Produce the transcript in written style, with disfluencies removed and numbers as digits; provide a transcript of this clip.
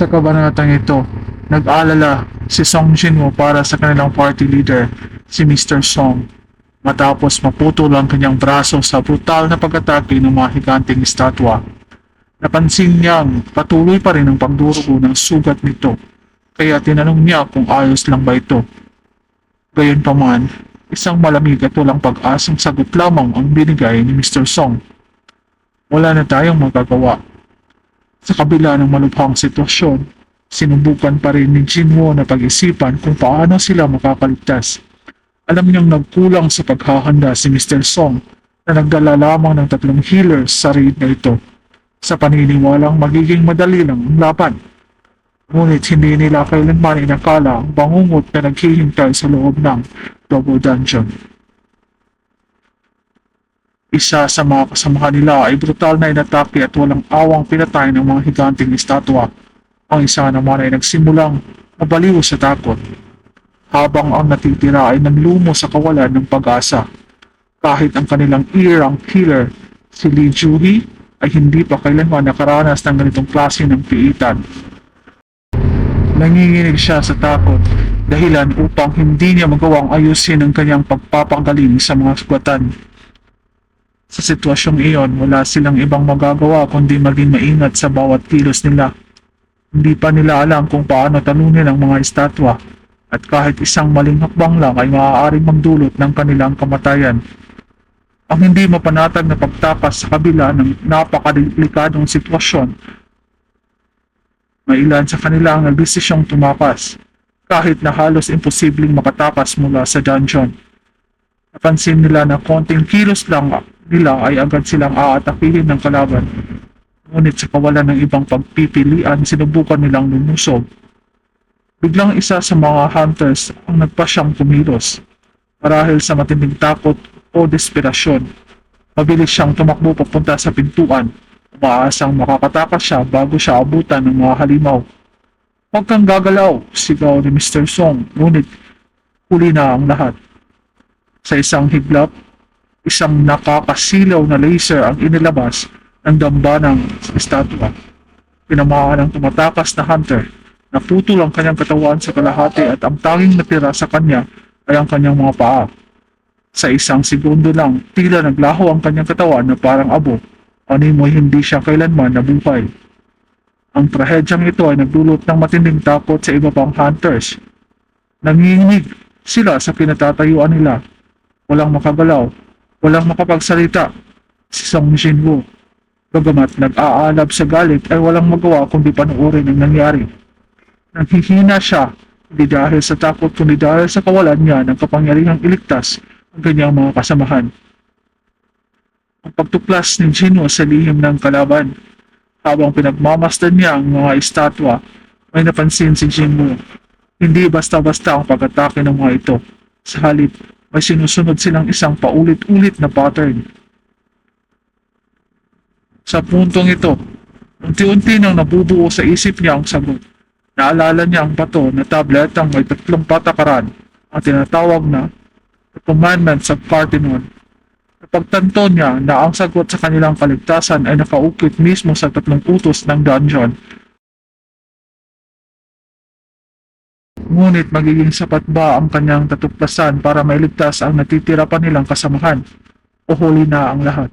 Sa kabanatang ito, nag-alala si Song Jinwoo para sa kanilang party leader, si Mr. Song, matapos maputol ang kanyang braso sa brutal na pag-atake ng mga higanting estatwa. Napansin niyang patuloy pa rin ang pagdurugo ng sugat nito, kaya tinanong niya kung ayos lang ba ito. Gayunpaman, isang malamig at walang pag-asang sagot lamang ang binigay ni Mr. Song. Wala na tayong magagawa. Sa kabila ng malubhang sitwasyon, sinubukan pa rin ni Jinwoo na pag-isipan kung paano sila makakaligtas. Alam niyang nagkulang sa paghahanda si Mr. Song na nagdala lamang ng 3 healers sa raid na ito, sa paniniwalang magiging madali lang ang laban. Ngunit hindi nila kailanman inakala ang bangungot na naghihintay sa loob ng Double Dungeon. Isa sa mga kasamahan nila ay brutal na inatake at walang awang pinatay ng mga higanting estatwa. Ang isa naman ay nagsimulang mabaliw sa takot, habang ang natitira ay nanlumo sa kawalan ng pag-asa. Kahit ang kanilang irang killer, si Lee Juhee, ay hindi pa kailanman nakaranas ng ganitong klase ng piitan. Nanginginig siya sa takot, dahilan upang hindi niya magawang ayusin ang kanyang pagpapagaling sa mga sugatan. Sa sitwasyong iyon, wala silang ibang magagawa kundi maging maingat sa bawat kilos nila. Hindi pa nila alam kung paano talunin ang mga estatwa, at kahit isang maling hakbang lang ay maaaring magdulot ng kanilang kamatayan. Ang hindi mapanatag na pagtakas sa kabila ng napakadelikadong sitwasyon, may ilan sa kanila ang nagdesisyong tumakas, kahit na halos imposibleng makatakas mula sa dungeon. Napansin nila na konting kilos lang nila ay agad silang aatakihin ng kalaban. Ngunit sa kawalan ng ibang pagpipilian, sinubukan nilang lumusob. Biglang isa sa mga hunters ang nagpasyang kumilos. Marahil sa matinding takot o desperasyon, mabilis siyang tumakbo papunta sa pintuan, umaasang makakatakas siya bago siya abutan ng mga halimaw. "Huwag kang gagalaw," sigaw ni Mr. Song, ngunit huli na ang lahat. Sa isang higlap, isang nakakasilaw na laser ang inilabas ng damba ng estatwa. Tinamaan ang tumatakas na hunter, naputol ang kanyang katawan sa kalahati at ang tanging natira sa kanya ay ang kanyang mga paa. Sa isang segundo lang, tila naglaho ang kanyang katawan na parang abo, animoy hindi siya kailanman nabuhay. Ang trahedyang ito ay nagdulot ng matinding takot sa iba pang hunters. Nanginginig sila sa kinatatayuan nila. Walang makagalaw, walang makapagsalita si Song Jinwoo. Bagamat nag-aalab sa galit ay walang magawa kundi panoorin ang nangyari. Nanghihina siya, hindi dahil sa takot kundi dahil sa kawalan niya ng kapangyarihang iligtas ang kanyang mga kasamahan. Ang pagtuklas ni Jinwoo sa lihim ng kalaban. Habang pinagmamasdan niya ang mga estatwa, may napansin si Jinwoo. Hindi basta-basta ang pag-atake ng mga ito. Sa halip, may sinusunod silang isang paulit-ulit na pattern. Sa puntong ito, unti-unti nang nabubuo sa isip niya ang sagot. Naalala niya ang bato na tabletang may 3 patakaran, ang tinatawag na The Commandments of Parthenon. Napagtanto niya na ang sagot sa kanilang kaligtasan ay nakaukit mismo sa 3 utos ng dungeon. Ngunit magiging sapat ba ang kanyang tatuklasan para mailigtas ang natitira pa nilang kasamahan? O huli na ang lahat?